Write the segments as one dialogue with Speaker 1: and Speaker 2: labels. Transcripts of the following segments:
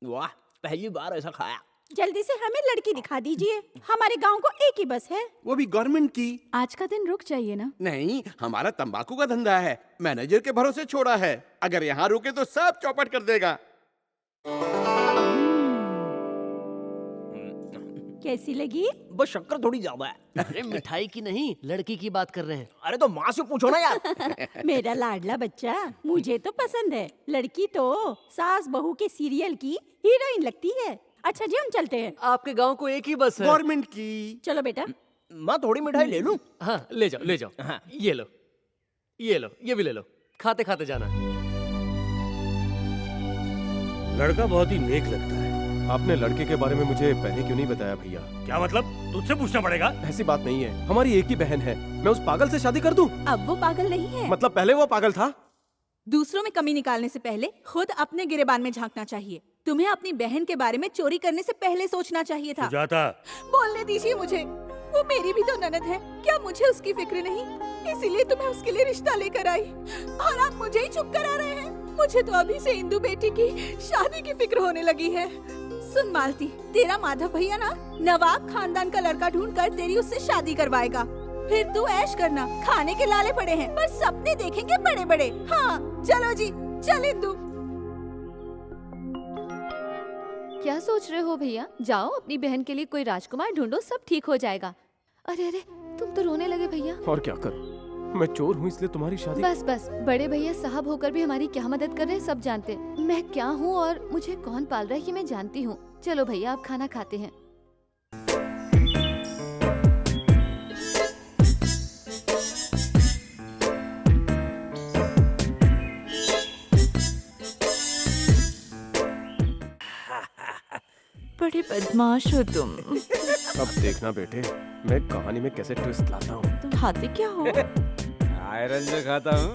Speaker 1: वाह, पहली बार ऐसा खाया।
Speaker 2: जल्दी से हमें लड़की दिखा दीजिए। हमारे गांव को एक ही बस है।
Speaker 3: वो भी गवर्नमेंट की।
Speaker 2: आज का दिन रुक जाइए ना।
Speaker 3: नहीं, हमारा तंबाकू का धंधा है, मैनेजर के भरोसे छोड़ा है। अगर यहाँ रुके तो सब चौपट कर देगा।
Speaker 2: कैसी लगी?
Speaker 1: बस शक्कर थोड़ी ज्यादा है।
Speaker 4: अरे मिठाई की नहीं, लड़की की बात कर रहे हैं।
Speaker 1: अरे तो माँ से पूछो ना यार।
Speaker 2: मेरा लाडला बच्चा, मुझे तो पसंद है। लड़की तो सास बहू के सीरियल की हीरोइन लगती है। अच्छा जी, हम चलते हैं।
Speaker 4: आपके गांव को एक ही बस है।
Speaker 3: गवर्नमेंट की।
Speaker 2: चलो बेटा।
Speaker 1: माँ थोड़ी मिठाई ले लूं?
Speaker 4: हाँ ले जाओ ले जाओ।
Speaker 1: हाँ।
Speaker 4: ये लो, ये लो, ये भी ले लो। खाते खाते जाना।
Speaker 5: लड़का बहुत ही नेक लगता है।
Speaker 6: आपने लड़के के बारे में मुझे पहले क्यों नहीं बताया भैया?
Speaker 5: क्या मतलब? तुझसे पूछना पड़ेगा।
Speaker 6: ऐसी बात नहीं है, हमारी एक ही बहन है। मैं उस पागल से शादी कर दूं?
Speaker 2: अब वो पागल नहीं है।
Speaker 6: मतलब पहले वो पागल था।
Speaker 7: दूसरों में कमी निकालने से पहले खुद अपने गिरेबान में झांकना चाहिए। तुम्हें अपनी बहन के बारे में चोरी करने से पहले सोचना चाहिए था।
Speaker 5: सुजाता,
Speaker 7: बोलने दीजिए मुझे। वो मेरी भी तो ननद है, क्या मुझे उसकी फिक्र नहीं? इसीलिए तो मैं उसके लिए रिश्ता लेकर आई और आप मुझे ही चुप करा रहे हैं। मुझे तो अभी से इंदु बेटी की शादी की फिक्र होने लगी है। सुन मालती, तेरा माधव भैया ना नवाब खानदान का लड़का ढूंढ कर तेरी उससे शादी करवाएगा। फिर तू ऐश करना। खाने के लाले पड़े हैं, पर सपने देखेंगे बड़े बड़े। हाँ चलो जी, चल इंदु।
Speaker 8: क्या सोच रहे हो भैया? जाओ अपनी बहन के लिए कोई राजकुमार ढूंढो, सब ठीक हो जाएगा। अरे अरे, तुम तो रोने लगे भैया।
Speaker 6: और क्या करूं? मैं चोर हूँ इसलिए तुम्हारी शादी।
Speaker 8: बस बस, बड़े भैया साहब होकर भी हमारी क्या मदद कर रहे हैं सब जानते। मैं क्या हूँ और मुझे कौन पाल रहा है ये मैं जानती हूँ। चलो भैया, आप खाना खाते हैं।
Speaker 7: बड़े बदमाश हो तुम।
Speaker 6: अब देखना बेटे, मैं कहानी में कैसे ट्विस्ट लाता हूँ।
Speaker 7: तुम खाते क्या हो?
Speaker 9: आयरन जो खाता हूँ।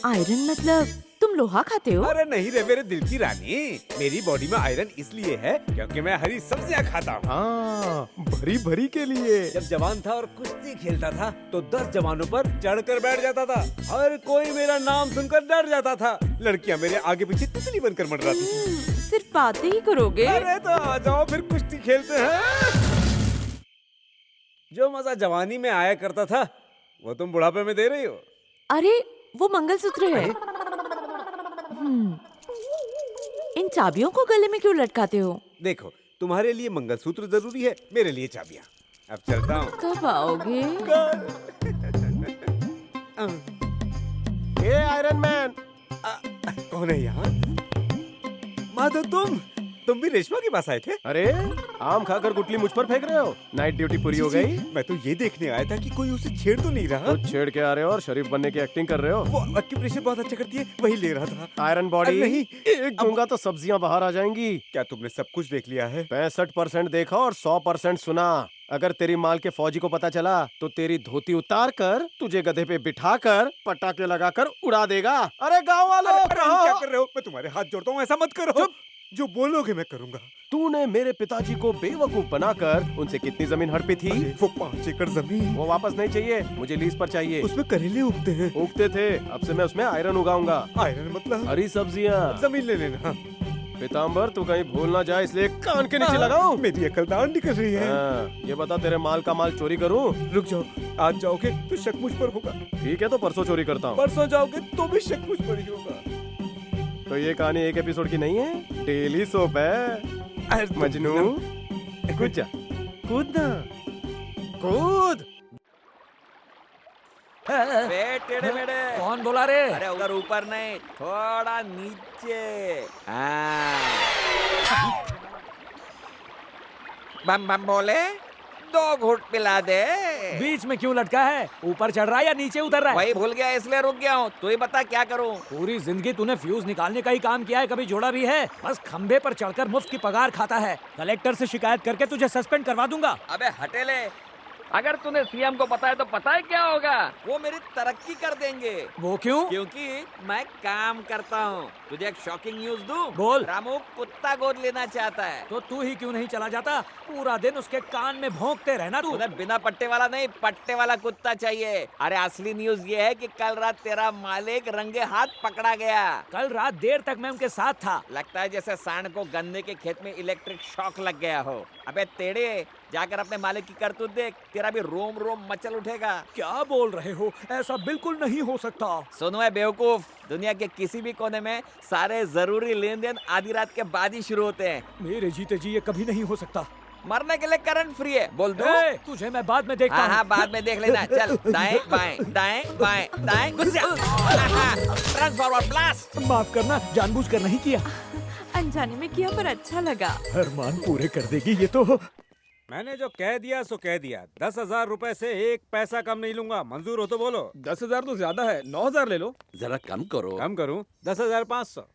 Speaker 7: आयरन मतलब तुम लोहा खाते हो?
Speaker 9: अरे नहीं रे मेरे दिल की रानी, मेरी बॉडी में आयरन इसलिए है क्योंकि मैं हरी सब्जियाँ खाता हूँ।
Speaker 6: हाँ, भरी भरी के लिए।
Speaker 9: जब जवान था और कुश्ती खेलता था तो 10 जवानों पर चढ़कर बैठ जाता था। हर कोई मेरा नाम सुनकर डर जाता था। लड़कियाँ मेरे आगे पीछे तितली बनकर मंडराती थी।
Speaker 7: सिर्फ बातें ही करोगे?
Speaker 9: अरे तो आ जाओ फिर कुश्ती खेलते हैं। जो मजा जवानी में आया करता था वो तुम बुढ़ापे में दे रही हो।
Speaker 7: अरे वो मंगलसूत्र है। इन चाबियों को गले में क्यों लटकाते हो?
Speaker 9: देखो, तुम्हारे लिए मंगलसूत्र जरूरी है, मेरे लिए चाबियाँ। अब चलता हूँ।
Speaker 7: कब आओगे?
Speaker 6: ये आयरन मैन।
Speaker 9: कौन है यहाँ? माधव, तुम भी रेशमा के पास आए थे?
Speaker 6: अरे आम खाकर गुटली मुझ पर फेंक रहे हो? नाइट ड्यूटी पूरी हो गई?
Speaker 9: मैं तो ये देखने आया था कि कोई उसे छेड़ तो नहीं रहा।
Speaker 6: तो छेड़ के आ रहे हो और शरीफ बनने की एक्टिंग कर रहे हो।
Speaker 9: वो एक्यूप्रेशर बहुत अच्छा करती है, वही ले रहा था।
Speaker 6: आयरन बॉडी
Speaker 9: नहीं,
Speaker 6: एक दूंगा तो सब्जियां बाहर आ जाएंगी।
Speaker 9: क्या तुमने सब कुछ देख लिया है?
Speaker 6: 65% देखा और 100% सुना। अगर तेरी माल के फौजी को पता चला तो तेरी धोती उतार कर तुझे गधे पे बिठा कर पटाखे लगाकर उड़ा देगा। अरे गाँव वालों,
Speaker 9: क्या कर रहे हो? मैं तुम्हारे हाथ जोड़ता हूँ, ऐसा मत करो। जो बोलोगे मैं करूँगा।
Speaker 6: तूने मेरे पिताजी को बेवकूफ बनाकर उनसे कितनी जमीन हड़पी थी?
Speaker 9: वो 5 एकड़ जमीन।
Speaker 6: वो वापस नहीं चाहिए, मुझे लीज पर चाहिए।
Speaker 9: उसमें करेले उगते हैं।
Speaker 6: उगते थे, अब से मैं उसमें आयरन उगाऊंगा।
Speaker 9: आयरन मतलब?
Speaker 6: हरी सब्जियाँ।
Speaker 9: जमीन ले लेना।
Speaker 6: पीताम्बर, तू कहीं भूल ना जाए इसलिए कान के नीचे लगाऊं।
Speaker 9: मेरी अकल दान निकल रही है।
Speaker 6: ये बता, तेरे माल का माल चोरी करूं?
Speaker 9: रुक जाओ, आज जाओगे तो शक मुझ पर होगा।
Speaker 6: ठीक है, तो परसों चोरी करता हूँ।
Speaker 9: परसों जाओगे तो भी शक मुझ पर ही होगा।
Speaker 6: तो ये कहानी एक एपिसोड की नहीं है, डेली सोप है। मजनू, कूद जा, कूद ना, कूद।
Speaker 1: टेढ़े मेढ़े।
Speaker 4: कौन बोला रे?
Speaker 1: अरे उधर ऊपर नहीं, थोड़ा नीचे। बम बम बोले, 2 घूंट पिला दे।
Speaker 4: बीच में क्यों लटका है? ऊपर चढ़ रहा है या नीचे उतर रहा है?
Speaker 1: वही भूल गया इसलिए रुक गया हूँ। तू ही बता क्या करूँ?
Speaker 4: पूरी जिंदगी तूने फ्यूज निकालने का ही काम किया है, कभी जोड़ा भी है? बस खंबे पर चढ़कर मुफ्त की पगार खाता है। कलेक्टर से शिकायत करके तुझे सस्पेंड करवा दूंगा।
Speaker 1: अबे हटेले, अगर तूने सीएम को बताया तो पता है क्या होगा? वो मेरी तरक्की कर देंगे।
Speaker 4: वो क्यों?
Speaker 1: क्योंकि मैं काम करता हूँ। तुझे एक शॉकिंग न्यूज दूं?
Speaker 4: बोल।
Speaker 1: रामू कुत्ता गोद लेना चाहता है।
Speaker 4: तो तू ही क्यों नहीं चला जाता? पूरा दिन उसके कान में भौंकते रहना तू।
Speaker 1: उन्हें बिना पट्टे वाला नहीं, पट्टे वाला कुत्ता चाहिए। अरे असली न्यूज ये है कि कल रात तेरा मालिक रंगे हाथ पकड़ा गया।
Speaker 4: कल रात देर तक मैं उनके साथ था।
Speaker 1: लगता है जैसे सांड को गन्ने के खेत में इलेक्ट्रिक शॉक लग गया हो। अबे तेड़े, जाकर अपने मालिक की करतूत देख, तेरा भी रोम रोम मचल उठेगा।
Speaker 4: क्या बोल रहे हो? ऐसा बिल्कुल नहीं हो सकता।
Speaker 1: सुनो है बेवकूफ, दुनिया के किसी भी कोने में सारे जरूरी लेन देन आधी रात के बाद ही शुरू होते हैं।
Speaker 4: मेरे जीते जी ये कभी नहीं हो सकता।
Speaker 1: मरने के लिए करंट फ्री है, बोल दो।
Speaker 4: तुझे मैं बाद में देखता हूँ।
Speaker 1: हाँ, बाद में देख लेना। चल, दाएं बाएं दाएं बाएं दाएं, घुस जा। Transformer blast.
Speaker 4: माफ करना, जानबूझकर नहीं किया।
Speaker 7: अनजाने में किया पर अच्छा लगा।
Speaker 4: अरमान पूरे कर देगी ये तो।
Speaker 9: मैंने जो कह दिया सो कह दिया। 10,000 रुपए से 1 पैसा कम नहीं लूंगा। मंजूर हो तो बोलो।
Speaker 6: 10,000 तो ज्यादा है, 9,000 ले लो।
Speaker 3: जरा कम करो।
Speaker 9: कम करूं? 10,500।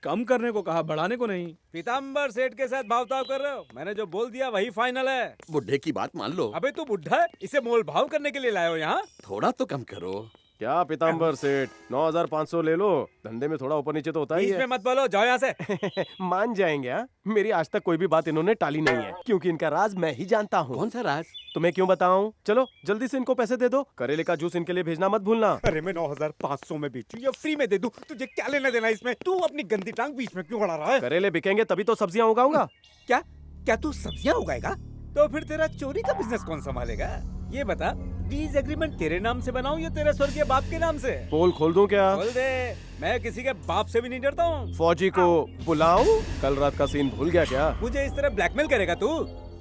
Speaker 6: कम करने को कहा, बढ़ाने को नहीं।
Speaker 9: पीताम्बर सेठ के साथ भावताव कर रहे हो? मैंने जो बोल दिया वही फाइनल है।
Speaker 3: बुढ़े की बात मान लो।
Speaker 9: अबे तू बुढ़ा है, इसे मोल भाव करने के लिए लाए हो यहाँ?
Speaker 3: थोड़ा तो कम करो।
Speaker 6: क्या पीताम्बर सेठ, 9,500 ले लो। धंधे में थोड़ा ऊपर नीचे तो होता ही
Speaker 9: बीच में
Speaker 6: है।
Speaker 9: मत बोलो, जाओ यहाँ से।
Speaker 6: मान जाएंगे। हाँ, मेरी आज तक कोई भी बात इन्होंने टाली नहीं है, क्योंकि इनका राज मैं ही जानता हूँ।
Speaker 3: कौन सा राज?
Speaker 6: तुम्हें क्यों बताऊं? चलो जल्दी से इनको पैसे दे दो। करेले का जूस इनके लिए भेजना मत भूलना।
Speaker 9: अरे मैं 9,500 में बेचूं या फ्री में दे दूं, तुझे क्या लेना देना इसमें? तू अपनी गंदी टांग बीच में क्यों अड़ा रहा है?
Speaker 6: करेले बिकेंगे तभी तो सब्जियां उगाऊंगा।
Speaker 9: क्या क्या तू सब्जियां उगाएगा? तो फिर तेरा चोरी का बिजनेस कौन संभालेगा? ये बता, लीज एग्रीमेंट तेरे नाम से बनाऊं या तेरे स्वर्गीय बाप के नाम से?
Speaker 6: पोल खोल दूं क्या?
Speaker 9: बोल दे, मैं किसी के बाप से भी नहीं डरता हूँ।
Speaker 6: फौजी को बुलाऊं? कल रात का सीन भूल गया क्या?
Speaker 9: मुझे इस तरह ब्लैकमेल करेगा तू?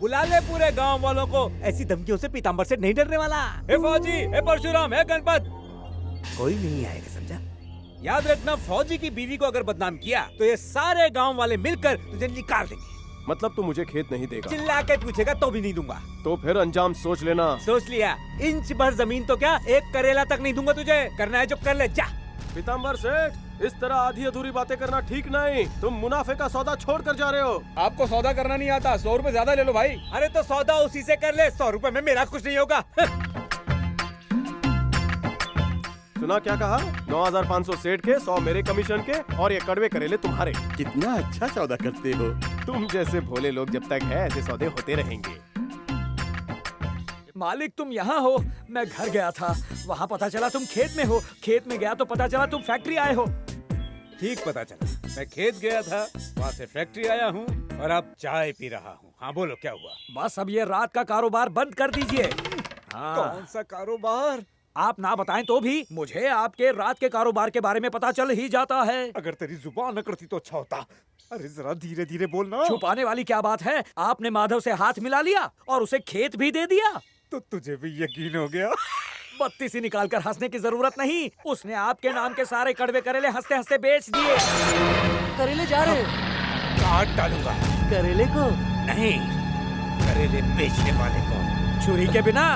Speaker 9: बुला ले पूरे गांव वालों को। ऐसी धमकियों से पीताम्बर से नहीं डरने वाला। हे फौजी, हे परशुराम, हे गणपत, कोई नहीं आएगा, समझा? याद रखना, फौजी की बीवी को अगर बदनाम किया तो ये सारे गांव वाले मिलकर तुझे निकाल देंगे।
Speaker 6: मतलब तू मुझे खेत नहीं देगा?
Speaker 9: चिल्ला के पूछेगा तो भी नहीं दूंगा।
Speaker 6: तो फिर अंजाम सोच लेना।
Speaker 9: सोच लिया। इंच भर जमीन तो क्या, 1 करेला तक नहीं दूंगा तुझे। करना है जो कर ले, जा।
Speaker 6: पीताम्बर सेठ, इस तरह आधी अधूरी बातें करना ठीक नहीं। तुम मुनाफे का सौदा छोड़ कर जा रहे हो।
Speaker 9: आपको सौदा करना नहीं आता, 100 रुपए ज्यादा ले लो भाई। अरे तो सौदा उसी से कर ले, 100 रुपए में मेरा कुछ नहीं होगा।
Speaker 6: सुना क्या कहा? 9,500 सेठ के, 100 मेरे कमीशन के, और ये कड़वे करेले तुम्हारे।
Speaker 3: कितना अच्छा सौदा करते हो।
Speaker 6: तुम जैसे भोले लोग जब तक है, ऐसे सौदे होते रहेंगे।
Speaker 4: मालिक तुम यहाँ हो, मैं घर गया था, वहाँ पता चला तुम खेत में हो, खेत में गया तो पता चला तुम फैक्ट्री आए हो।
Speaker 9: ठीक पता चला, मैं खेत गया था, वहाँ से फैक्ट्री आया हूँ और अब चाय पी रहा हूँ। हाँ बोलो, क्या हुआ?
Speaker 4: बस अब ये रात का कारोबार बंद कर दीजिए। हाँ।
Speaker 9: कौन सा कारोबार?
Speaker 4: आप ना बताएं तो भी मुझे आपके रात के कारोबार के बारे में पता चल ही जाता है।
Speaker 9: अगर तेरी जुबान न करती तो अच्छा होता। अरे जरा धीरे धीरे बोलना।
Speaker 4: छुपाने वाली क्या बात है? आपने माधव से हाथ मिला लिया और उसे खेत भी दे दिया।
Speaker 9: तो तुझे भी यकीन हो गया?
Speaker 4: बत्ती सी निकाल कर हंसने की जरूरत नहीं। उसने आपके नाम के सारे कड़वे करेले हंसते हंसते बेच दिए।
Speaker 1: करेले जा रहे?
Speaker 9: काट डालूंगा।
Speaker 1: करेले को
Speaker 9: नहीं, करेले बेचने वाले को।
Speaker 4: छुरी के बिना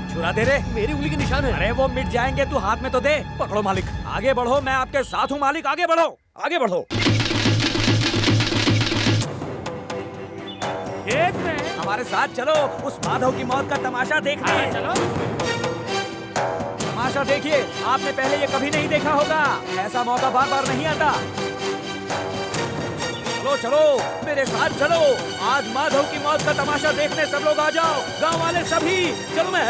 Speaker 4: छुरा दे रे।
Speaker 1: मेरी उंगली के निशान है।
Speaker 4: अरे वो मिट जाएंगे, तू हाथ में तो दे। पकड़ो मालिक, आगे बढ़ो, मैं आपके साथ हूँ मालिक, आगे बढ़ो, आगे बढ़ो। खेत में हमारे साथ चलो, उस माधव की मौत का तमाशा देखने। चलो तमाशा देखिए, आपने पहले ये कभी नहीं देखा होगा। ऐसा मौका बार बार नहीं आता। चलो चलो मेरे साथ चलो, आज माधव की मौत का तमाशा देखने सब लोग आ जाओ, गांव वाले सभी। चलो मैं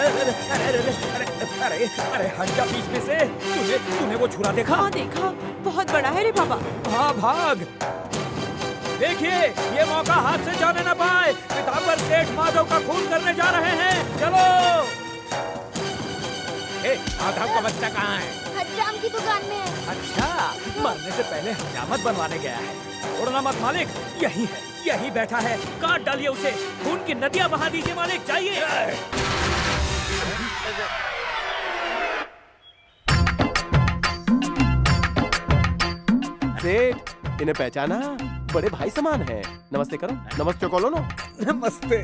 Speaker 4: अरे हट जा बीच में से। तूने वो छुरा देखा?
Speaker 7: हाँ देखा, बहुत बड़ा है रे बाबा।
Speaker 4: हाँ भाग। देखिए ये मौका हाथ से जाने ना पाए। पीताम्बर सेठ माधव का खून करने जा रहे हैं। चलो।
Speaker 9: माधव का बच्चा कहाँ है?
Speaker 8: हजाम की दुकान में है।
Speaker 4: अच्छा, मरने से पहले हजामत बनवाने गया है। उड़ना मत मालिक, यही है, यही बैठा है। काट डालिए उसे, खून की नदियां बहा दीजिए मालिक, जाइए।
Speaker 6: सेठ, इन्हें पहचाना? बड़े भाई समान है। नमस्ते करो। नमस्ते बोलो ना।
Speaker 9: नमस्ते।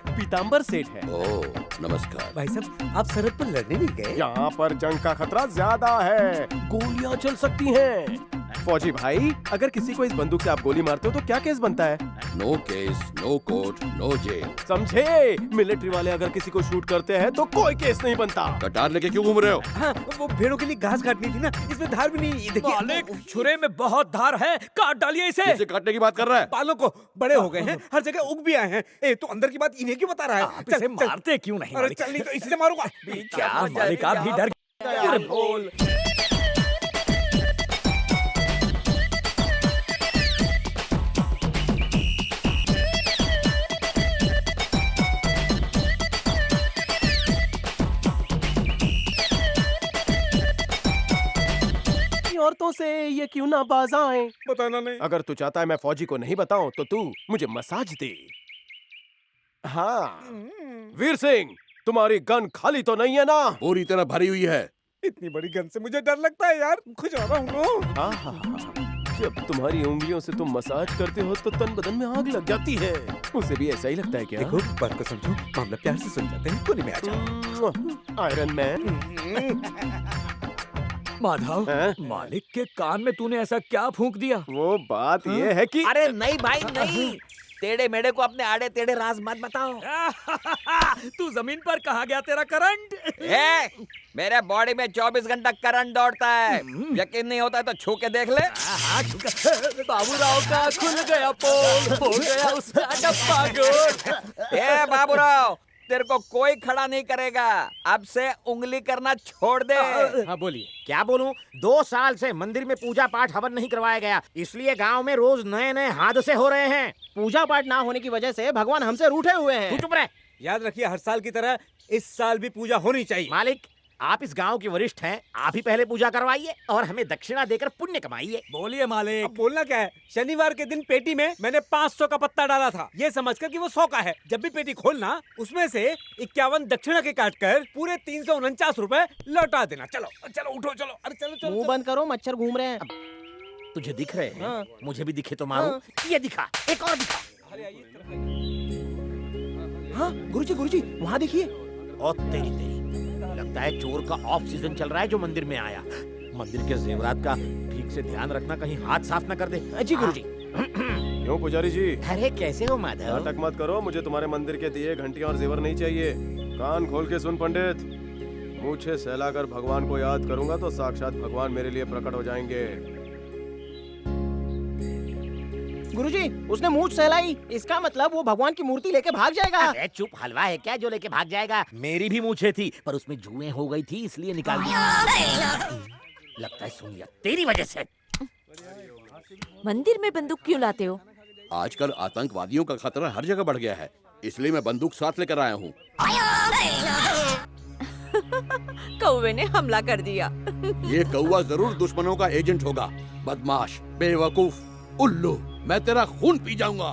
Speaker 6: पीताम्बर सेठ है।
Speaker 3: ओह, नमस्कार।
Speaker 9: भाई साहब, आप सरहद पर लड़ने नहीं गए?
Speaker 6: यहाँ पर जंग का खतरा ज्यादा है, गोलियाँ चल सकती हैं। फौजी भाई, अगर किसी को इस बंदूक से आप गोली मारते हो तो क्या केस बनता है?
Speaker 3: No case, no court, no jail.
Speaker 6: समझे? मिलिट्री वाले अगर किसी को शूट करते हैं तो कोई केस नहीं बनता।
Speaker 3: कटार लेके क्यों घूम रहे हो?
Speaker 9: हाँ, वो भेड़ों के लिए घास काटनी थी ना, इसमें धार भी नहीं। ये देखिए
Speaker 4: मालिक, छुरे में बहुत धार है, काट डालिए इसे।
Speaker 3: इसे काटने की बात कर रहा है?
Speaker 9: बालों को बड़े हो गए हैं, हर जगह उग भी आए हैं। ए, तो अंदर की बात इन्हें क्यों बता रहा है?
Speaker 4: आप इसे मारते क्यों नहीं?
Speaker 9: अरे
Speaker 4: मालिक?
Speaker 9: चल, नहीं तो इससे मारूंगा।
Speaker 4: क्या मालिक, आप भी डर गए? अरे बोल।
Speaker 6: औरतों से ये क्यों ना बाज आए?
Speaker 9: बताना नहीं।
Speaker 6: अगर तू चाहता है मैं फौजी को नहीं बताऊं तो तू मुझे मसाज दे। हाँ, वीर सिंह, तुम्हारी गन खाली तो नहीं है ना?
Speaker 3: पूरी तरह भरी हुई है।
Speaker 9: इतनी बड़ी गन से मुझे डर लगता है यार, खुजारा हूँ ना।
Speaker 6: आहा, जब तुम्हारी उंगलियों से तुम मसाज करते हो तो तन बदन में आग लग जाती है। उसे भी ऐसा ही लगता है क्या?
Speaker 9: देखो, बात को समझो, मामला प्यार से सुन जाते हैं, कोने में आ जाओ।
Speaker 6: Iron man.
Speaker 4: माधव,
Speaker 6: हैं?
Speaker 4: मालिक के कान में तूने ऐसा क्या फूंक दिया?
Speaker 6: वो बात ये है कि
Speaker 1: अरे नहीं भाई नहीं, टेढ़े मेढ़े को अपने आड़े टेढ़े राज मत बताओ।
Speaker 4: तू जमीन पर कहाँ गया तेरा करंट?
Speaker 1: मेरे बॉडी में 24 घंटा करंट दौड़ता है। यकीन नहीं होता है तो छू के देख ले।
Speaker 4: बाबूराव का खुल गया पोल, हो गया उसका डब्बा गोल।
Speaker 1: ए बाबूराव, तेरे को कोई खड़ा नहीं करेगा। अब से उंगली करना छोड़ दे।
Speaker 10: हाँ बोलिए। क्या बोलूं? 2 साल से मंदिर में पूजा पाठ हवन नहीं करवाया गया, इसलिए गांव में रोज नए नए हादसे हो रहे हैं। पूजा पाठ ना होने की वजह से भगवान हमसे रूठे हुए हैं। तू चुप रह।
Speaker 9: याद रखिए, हर साल की तरह इस साल भी पूजा होनी चाहिए।
Speaker 10: मालिक, आप इस गांव के वरिष्ठ हैं, आप ही पहले पूजा करवाइए और हमें दक्षिणा देकर पुण्य कमाइए।
Speaker 4: बोलिए मालिक।
Speaker 9: अब बोलना क्या है? शनिवार के दिन पेटी में मैंने 500 का पत्ता डाला था, ये समझकर कि वो 100 का है। जब भी पेटी खोलना, उसमें से 51 दक्षिणा के काटकर पूरे 349 रुपए लौटा देना। चलो चलो, उठो, चलो। अरे चलो चलो,
Speaker 10: मुंह बंद करो, मच्छर घूम रहे हैं। तुझे दिख रहे हैं?
Speaker 9: हाँ।
Speaker 10: मुझे भी दिखे तो मारो। ये दिखा, एक और दिखा। हाँ गुरुजी, वहाँ देखिए। और तेरी लगता है चोर का ऑफ सीजन चल रहा है जो मंदिर में आया। मंदिर के जेवरात का ठीक से ध्यान रखना, कहीं हाथ साफ न कर दे। जी गुरुजी।
Speaker 6: क्यों पुजारी जी?
Speaker 10: अरे कैसे हो माधव?
Speaker 6: नाटक मत करो, मुझे तुम्हारे मंदिर के दिए, घंटियां और जेवर नहीं चाहिए। कान खोल के सुन पंडित, मुझे सहलाकर भगवान को याद करूंगा तो साक्षात भगवान मेरे लिए प्रकट हो जाएंगे।
Speaker 10: गुरुजी, उसने मूंछ सहलाई, इसका मतलब वो भगवान की मूर्ति लेके भाग जाएगा। अरे चुप, हलवा है क्या जो लेके भाग जाएगा? मेरी भी मूंछें थी, पर उसमें जुएं हो गई थी, इसलिए निकाल दी। लगता है सुन लिया तेरी वजह से।
Speaker 7: मंदिर में बंदूक क्यों लाते हो?
Speaker 3: आजकल आतंकवादियों का खतरा हर जगह बढ़ गया है, इसलिए मैं बंदूक साथ लेकर आया हूँ।
Speaker 7: कौवे ने हमला कर दिया।
Speaker 3: ये कौवा जरूर दुश्मनों का एजेंट होगा। बदमाश, बेवकूफ, उल्लू, मैं तेरा खून पी जाऊंगा।